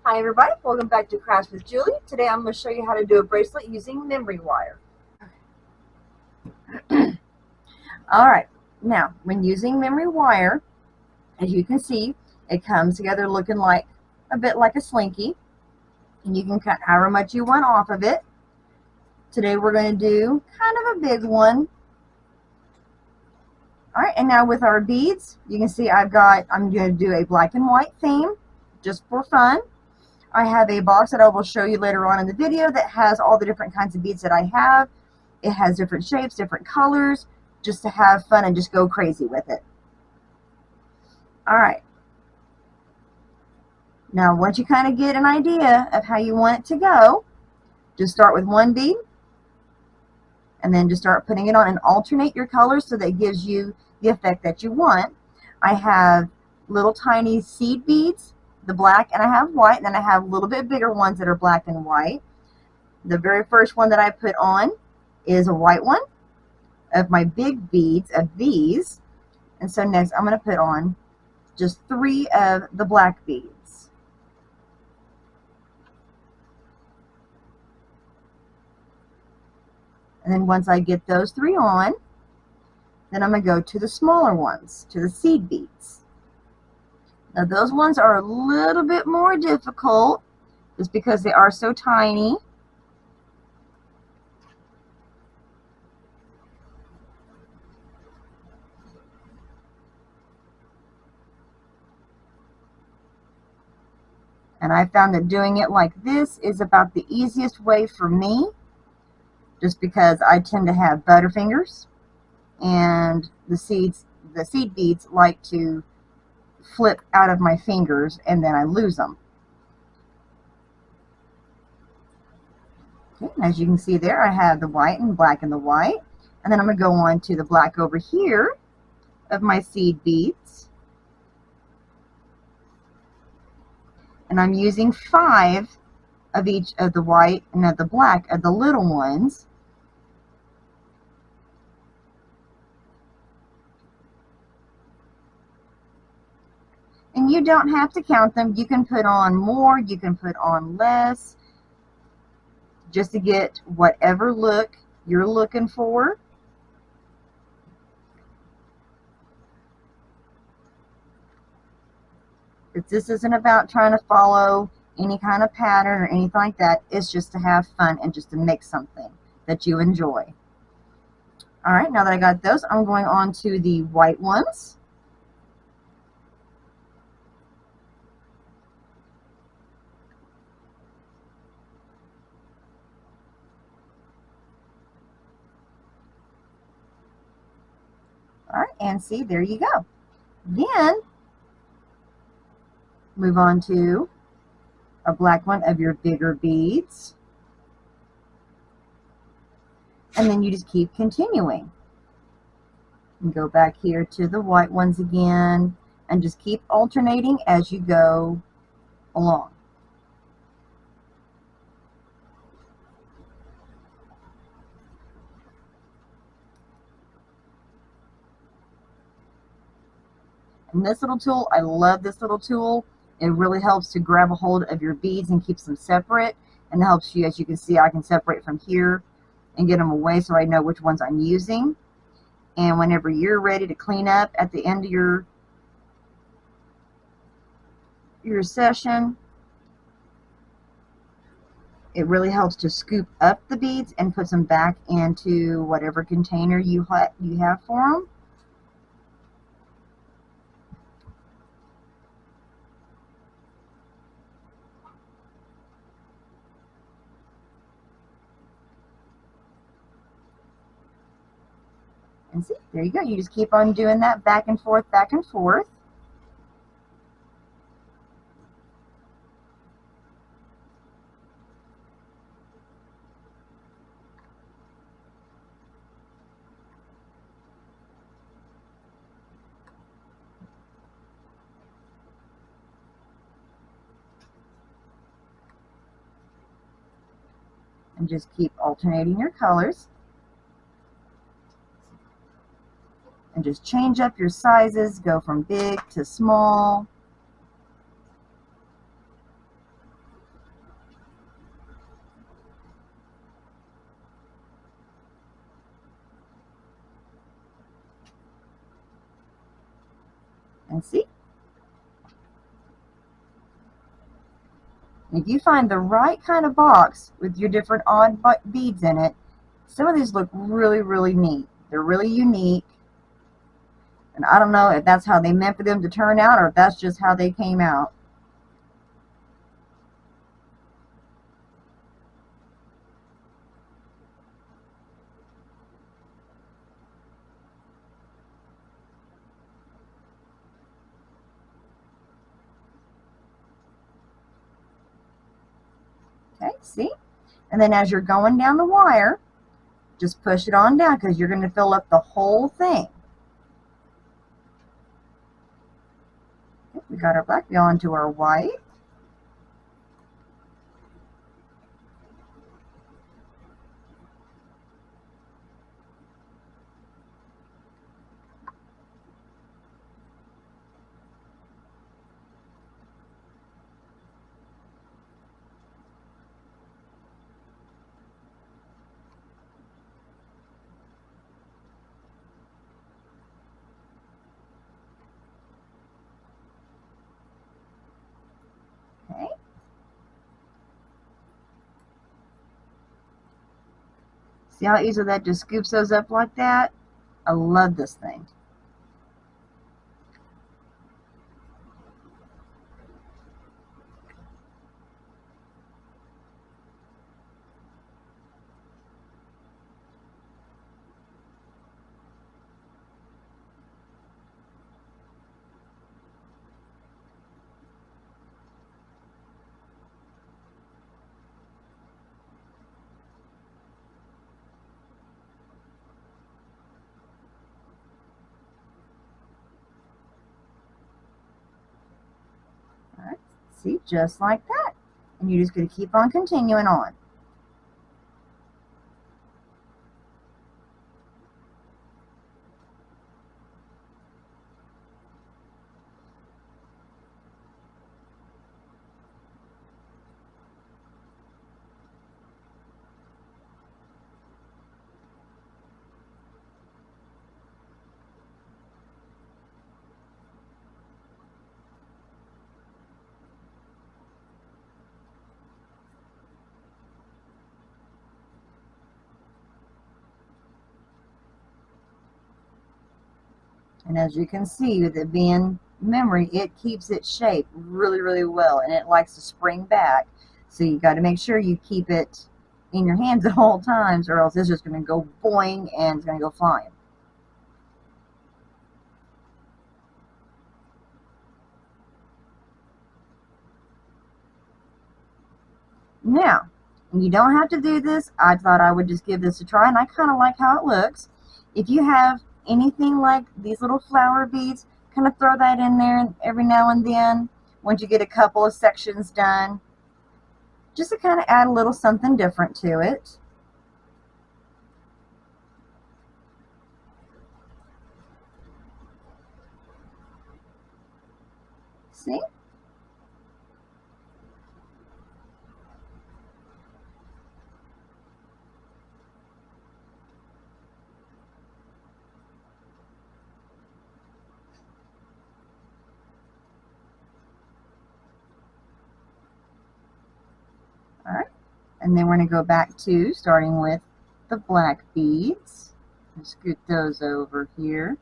Hi everybody, welcome back to Crafts with Julie. Today I'm going to show you how to do a bracelet using memory wire. Alright, now when using memory wire, as you can see, it comes together looking like a bit like a slinky, and you can cut however much you want off of it. Today we're going to do kind of a big one. Alright, and now with our beads, you can see I'm going to do a black and white theme just for fun. I have a box that I will show you later on in the video that has all the different kinds of beads that I have. It has different shapes, different colors, just to have fun and just go crazy with it. Alright. Now once you kind of get an idea of how you want it to go, just start with one bead and then just start putting it on and alternate your colors so that it gives you the effect that you want. I have little tiny seed beads, the black, and I have white, and then I have a little bit bigger ones that are black and white. The very first one that I put on is a white one of my big beads of these, and so next I'm going to put on just 3 of the black beads. And then once I get those 3 on, then I'm going to go to the smaller ones, to the seed beads. Now those ones are a little bit more difficult just because they are so tiny. And I found that doing it like this is about the easiest way for me, just because I tend to have butterfingers, and the seed beads like to flip out of my fingers and then I lose them. Okay, and as you can see there, I have the white and black and the white, and then I'm going to go on to the black over here of my seed beads, and I'm using 5 of each of the white and of the black of the little ones. And you don't have to count them. You can put on more, you can put on less, just to get whatever look you're looking for. But this isn't about trying to follow any kind of pattern or anything like that. It's just to have fun and just to make something that you enjoy. Alright, now that I got those, I'm going on to the white ones. Alright, and see, there you go. Then move on to a black one of your bigger beads, and then you just keep continuing and go back here to the white ones again and just keep alternating as you go along. And this little tool, I love this little tool. It really helps to grab a hold of your beads and keeps them separate, and it helps you, as you can see, I can separate from here and get them away so I know which ones I'm using. And whenever you're ready to clean up at the end of your session, it really helps to scoop up the beads and put them back into whatever container you have for them. And see, there you go. You just keep on doing that back and forth, back and forth. And just keep alternating your colors. And just change up your sizes, go from big to small. And see, if you find the right kind of box with your different odd beads in it, some of these look really, really neat. They're really unique. And I don't know if that's how they meant for them to turn out or if that's just how they came out. Okay, see? And then as you're going down the wire, just push it on down because you're going to fill up the whole thing. Okay, we got our black. Go on to our white. Okay. See how easy that just scoops those up like that? I love this thing. All right. See, just like that. And you're just going to keep on continuing on. And as you can see, with it being memory, it keeps its shape really, really well, and it likes to spring back. So you got to make sure you keep it in your hands at all times, or else it's just going to go boing and it's going to go flying. Now, you don't have to do this. I thought I would just give this a try, and I kind of like how it looks. If you have anything like these little flower beads, kind of throw that in there every now and then once you get a couple of sections done, just to kind of add a little something different to it. See? All right. And then we're going to go back to starting with the black beads. Scoot those over here.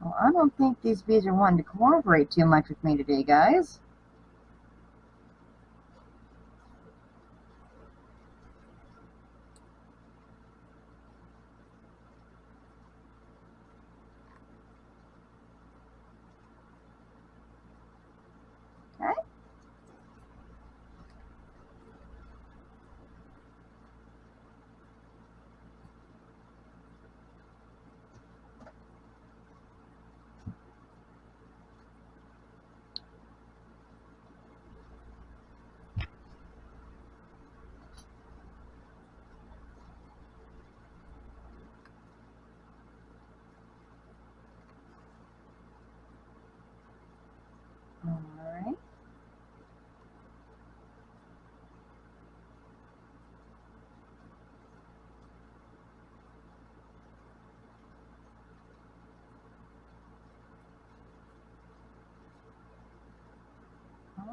Well, I don't think these bees are wanting to cooperate too much with me today, guys. Okay.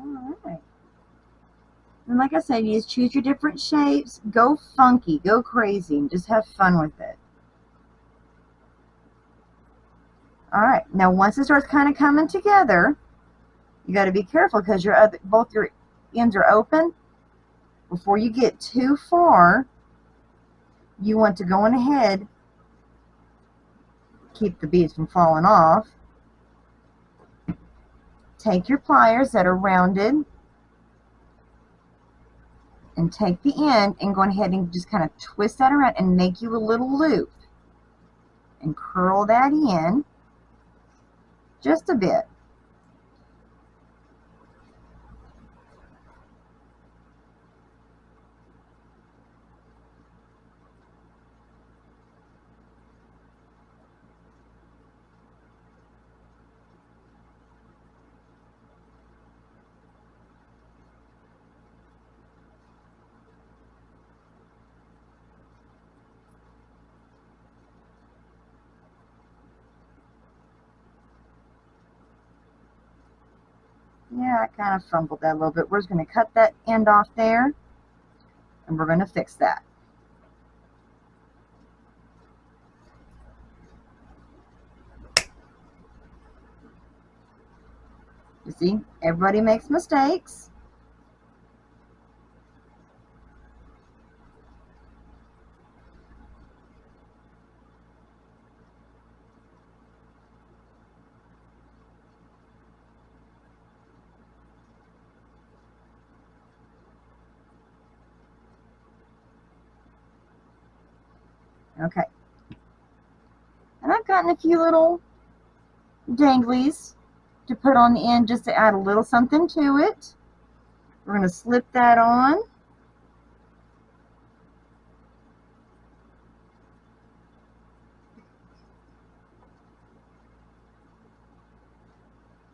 Alright. And like I said, you just choose your different shapes. Go funky, go crazy, and just have fun with it. Alright, now once it starts kind of coming together, you got to be careful because both your ends are open. Before you get too far, you want to go on ahead, keep the beads from falling off. Take your pliers that are rounded and take the end and go ahead and just kind of twist that around and make you a little loop and curl that in just a bit. Yeah, I kind of fumbled that a little bit. We're just going to cut that end off there, and we're going to fix that. You see, everybody makes mistakes. Okay. And I've gotten a few little danglies to put on the end just to add a little something to it. We're going to slip that on.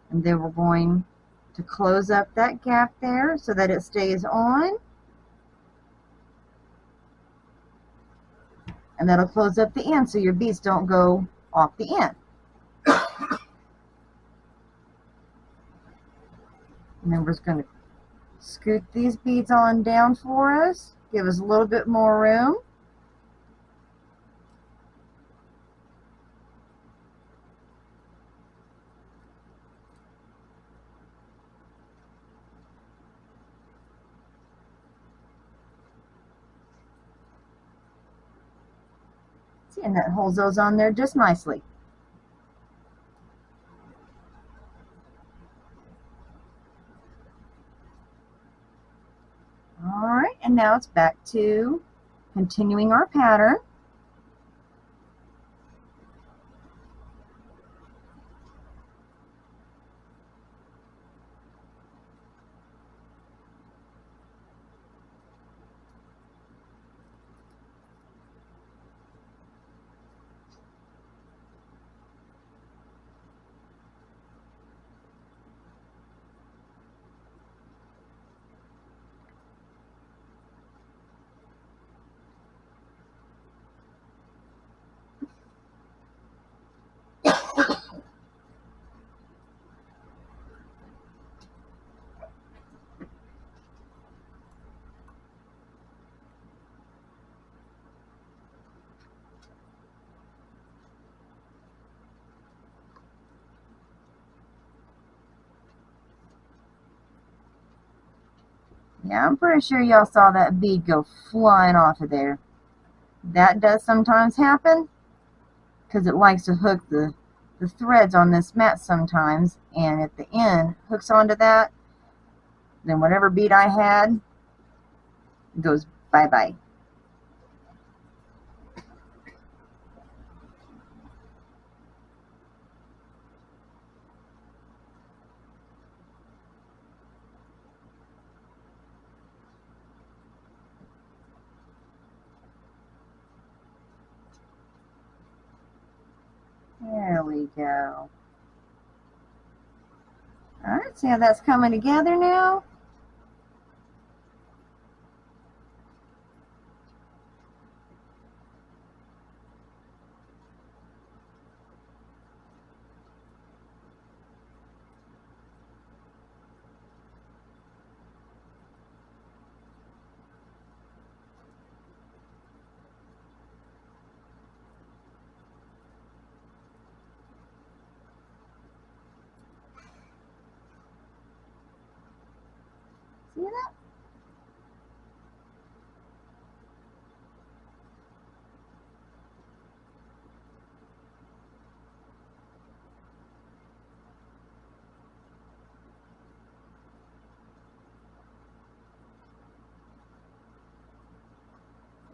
And then we're going to close up that gap there so that it stays on. And that'll close up the end so your beads don't go off the end. And then we're just going to scoot these beads on down for us. Give us a little bit more room. See, and that holds those on there just nicely. Alright, and now it's back to continuing our pattern. Yeah, I'm pretty sure y'all saw that bead go flying off of there. That does sometimes happen because it likes to hook the threads on this mat sometimes, and at the end hooks onto that, then whatever bead I had goes bye-bye. There we go. Alright, see how that's coming together now?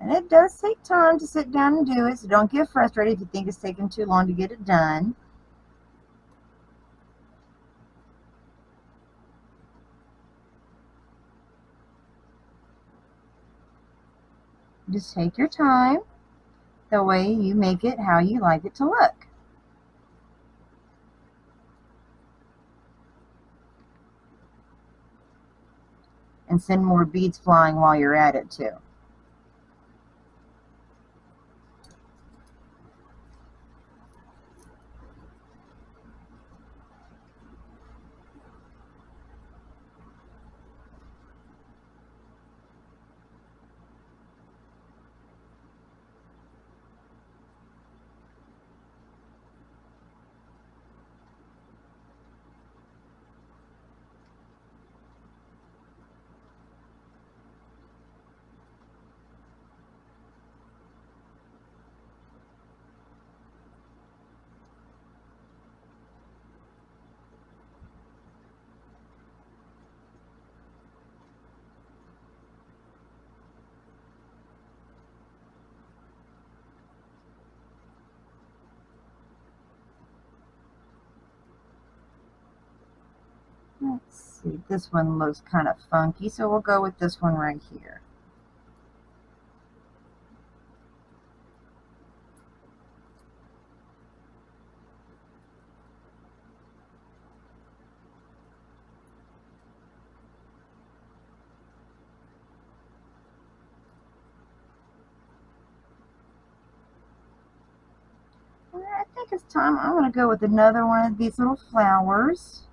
And it does take time to sit down and do it, so don't get frustrated if you think it's taking too long to get it done. Just take your time. The way you make it how you like it to look. And send more beads flying while you're at it too. Let's see, this one looks kind of funky, so we'll go with this one right here. I think it's time. I'm going to go with another one of these little flowers.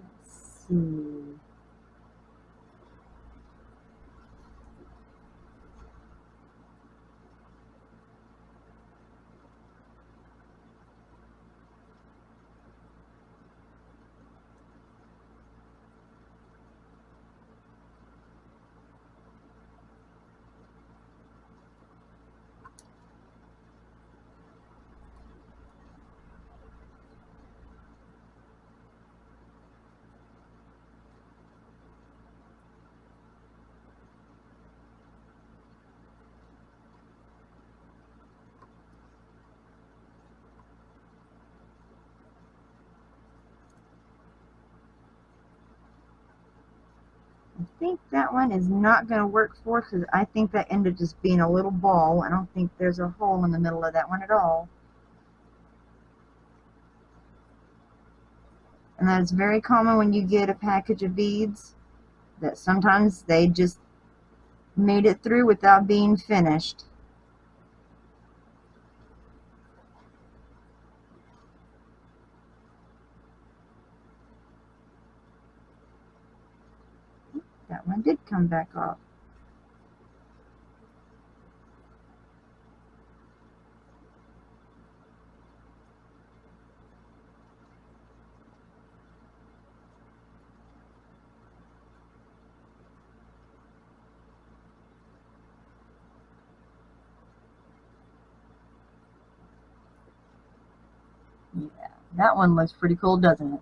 Let's see. I think that one is not going to work for us because I think that ended just being a little ball. I don't think there's a hole in the middle of that one at all. And that is very common when you get a package of beads, that sometimes they just made it through without being finished. That one did come back off. Yeah, that one looks pretty cool, doesn't it?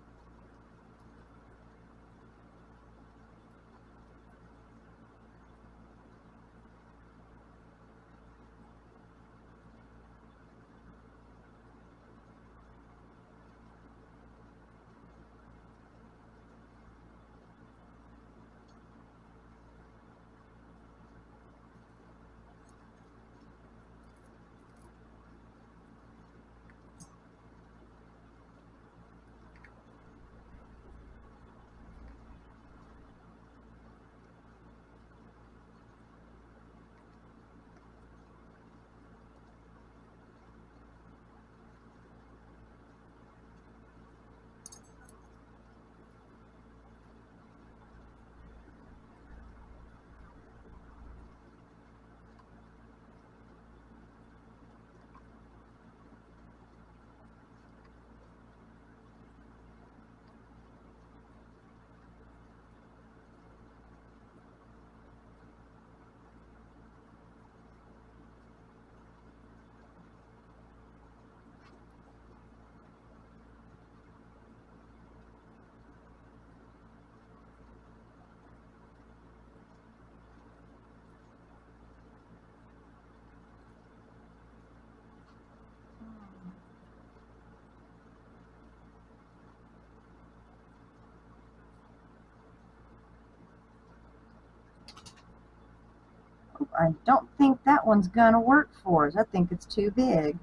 I don't think that one's gonna work for us. I think it's too big.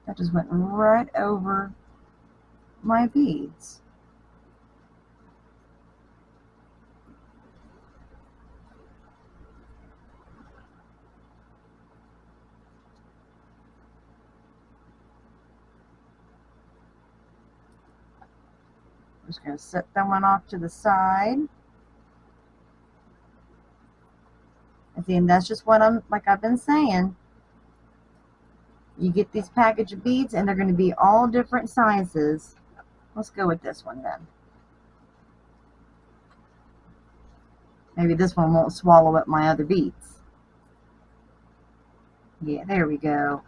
That just went right over my beads. I'm just going to set that one off to the side. And then that's just what like I've been saying. You get these package of beads and they're going to be all different sizes. Let's go with this one then. Maybe this one won't swallow up my other beads. Yeah, there we go.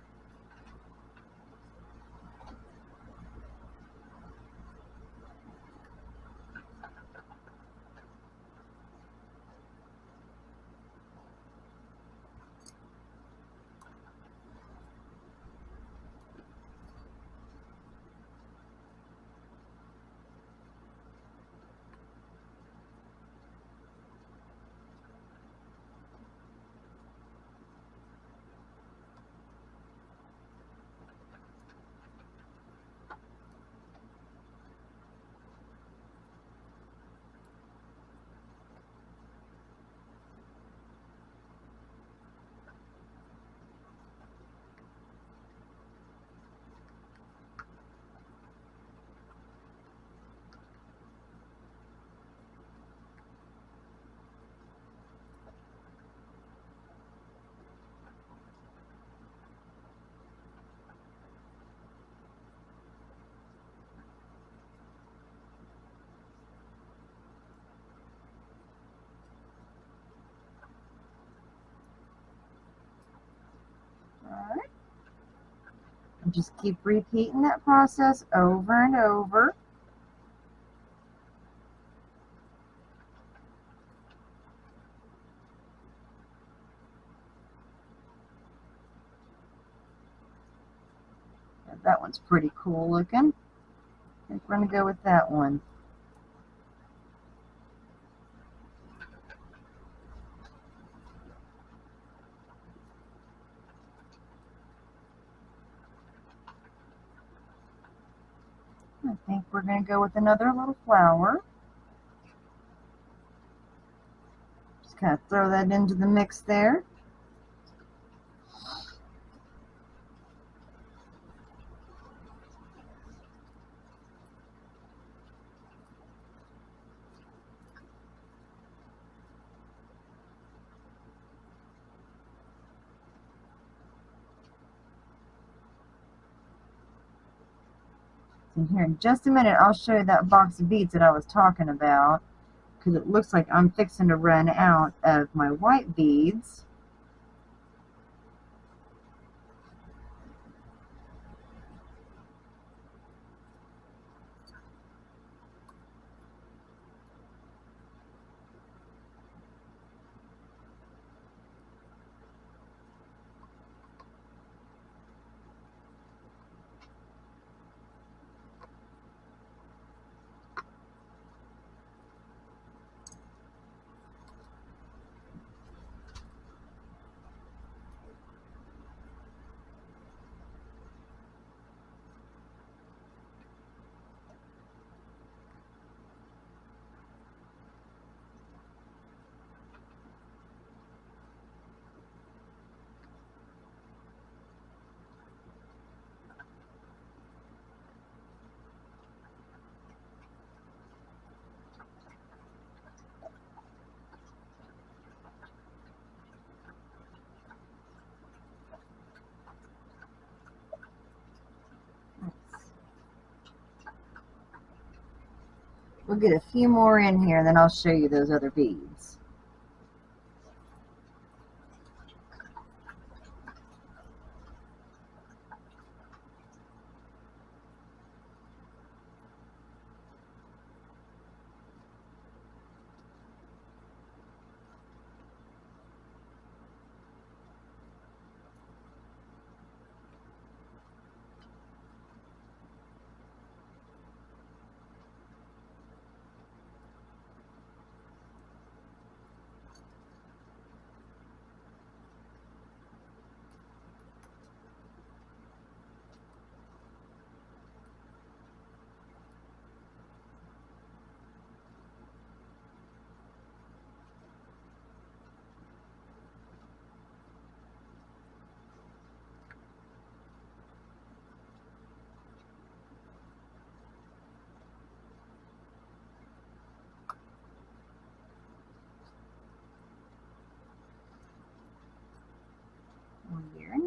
Alright. And just keep repeating that process over and over. That one's pretty cool looking. I think we're going to go with that one. I think we're going to go with another little flower. Just kind of throw that into the mix there. And here in just a minute, I'll show you that box of beads that I was talking about, because it looks like I'm fixing to run out of my white beads. We'll get a few more in here, and then I'll show you those other beads.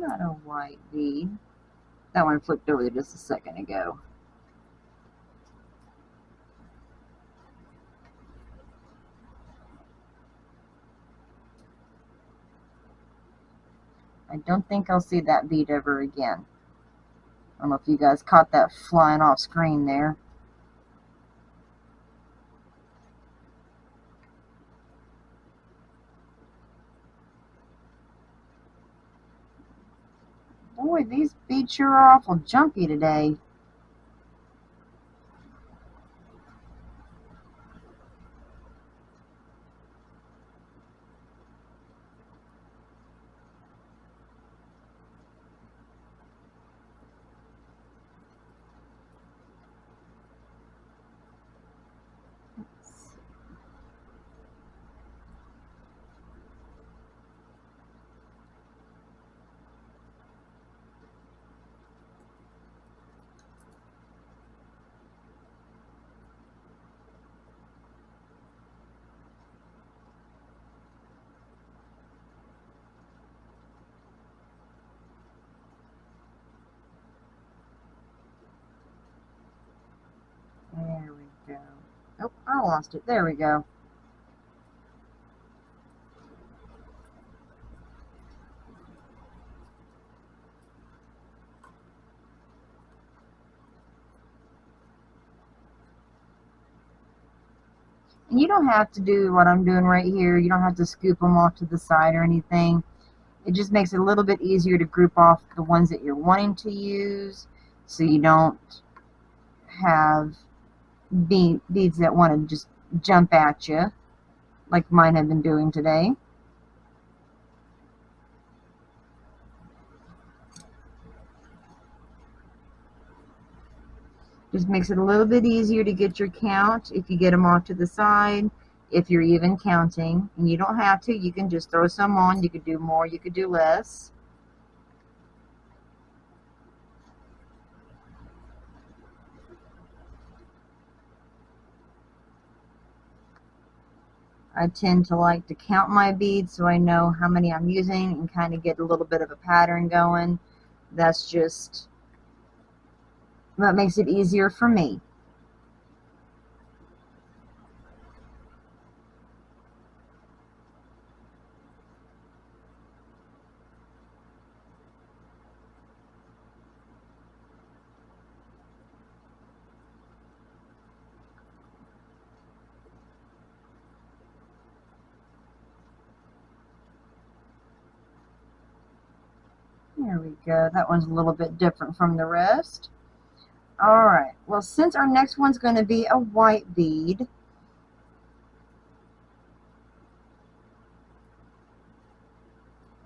not a white bead. That one flipped over just a second ago. I don't think I'll see that bead ever again. I don't know if you guys caught that flying off screen there. Boy, these beads sure are awful jumpy today. There we go. Oh, I lost it. There we go. And you don't have to do what I'm doing right here. You don't have to scoop them off to the side or anything. It just makes it a little bit easier to group off the ones that you're wanting to use, so you don't have beads that want to just jump at you like mine have been doing today. Just makes it a little bit easier to get your count if you get them off to the side, if you're even counting. And you don't have to. You can just throw some on. You could do more. You could do less. I tend to like to count my beads so I know how many I'm using and kind of get a little bit of a pattern going. That's just what makes it easier for me. There we go. That one's a little bit different from the rest. Alright, well, since our next one's going to be a white bead,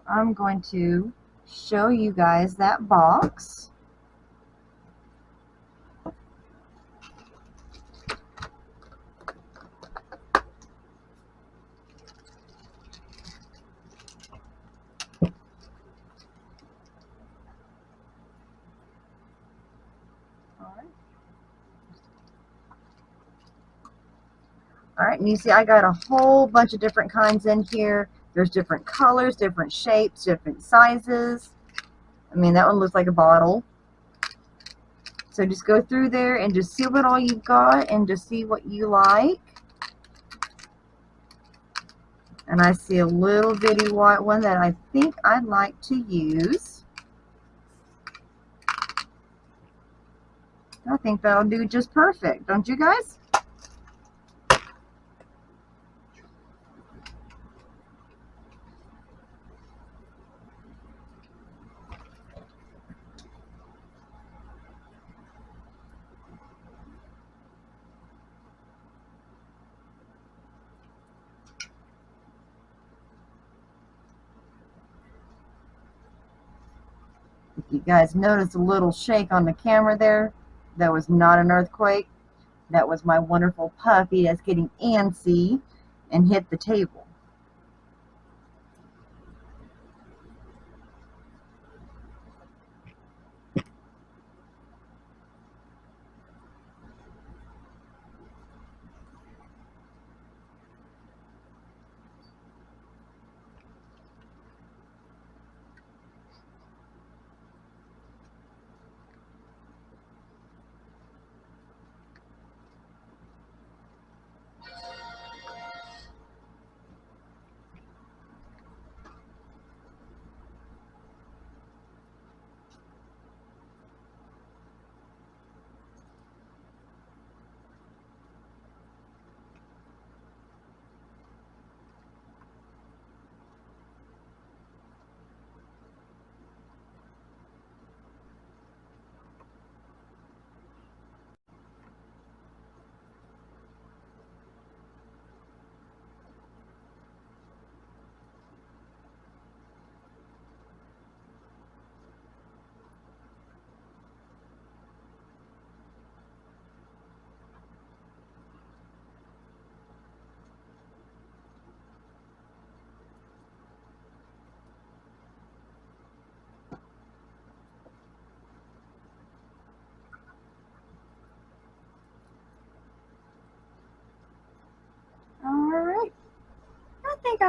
I'm going to show you guys that box. Alright, and you see I got a whole bunch of different kinds in here. There's different colors, different shapes, different sizes. I mean, that one looks like a bottle. So just go through there and just see what all you've got and just see what you like. And I see a little bitty white one that I think I'd like to use. I think that'll do just perfect, don't you guys? If you guys notice a little shake on the camera there, that was not an earthquake. That was my wonderful puppy that's getting antsy and hit the table.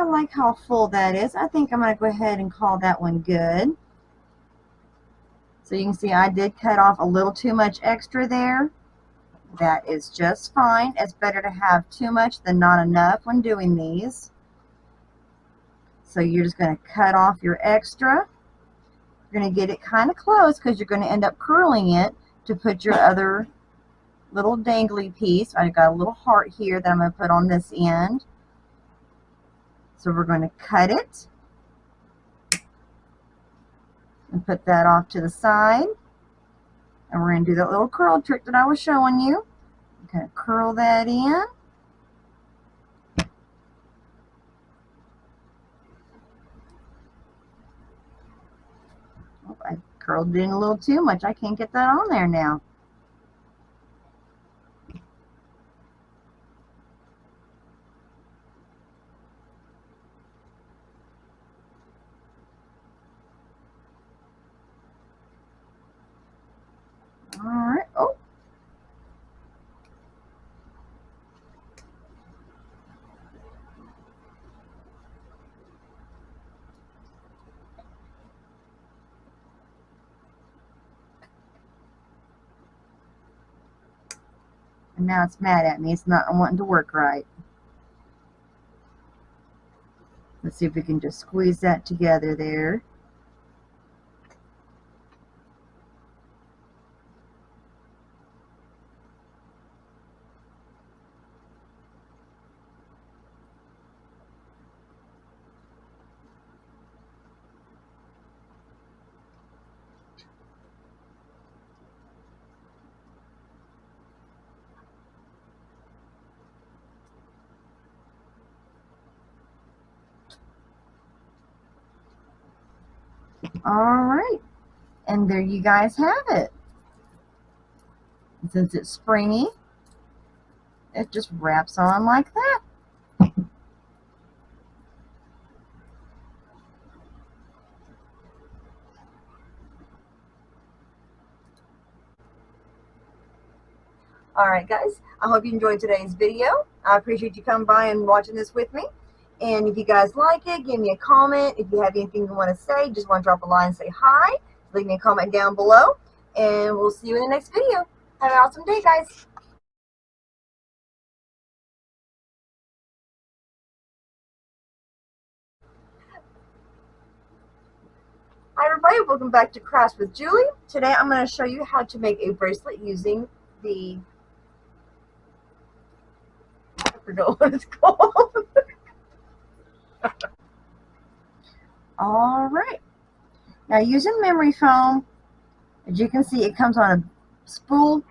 I like how full that is. I think I'm going to go ahead and call that one good. So you can see I did cut off a little too much extra there. That is just fine. It's better to have too much than not enough when doing these. So you're just going to cut off your extra. You're going to get it kind of close because you're going to end up curling it to put your other little dangly piece. I've got a little heart here that I'm going to put on this end. So we're going to cut it and put that off to the side. And we're going to do that little curl trick that I was showing you. I'm going to curl that in. Oh, I curled it in a little too much. I can't get that on there now. Alright. Oh. And now it's mad at me. It's not wanting to work right. Let's see if we can just squeeze that together there. Alright. And there you guys have it. And since it's springy, it just wraps on like that. Alright guys, I hope you enjoyed today's video. I appreciate you coming by and watching this with me. And if you guys like it, give me a comment. If you have anything you want to say, just want to drop a line and say hi, leave me a comment down below. And we'll see you in the next video. Have an awesome day, guys. Hi everybody, welcome back to Crafts with Julie. Today I'm going to show you how to make a bracelet using the, I forgot what it's called. Alright, now using memory foam, as you can see it comes on a spool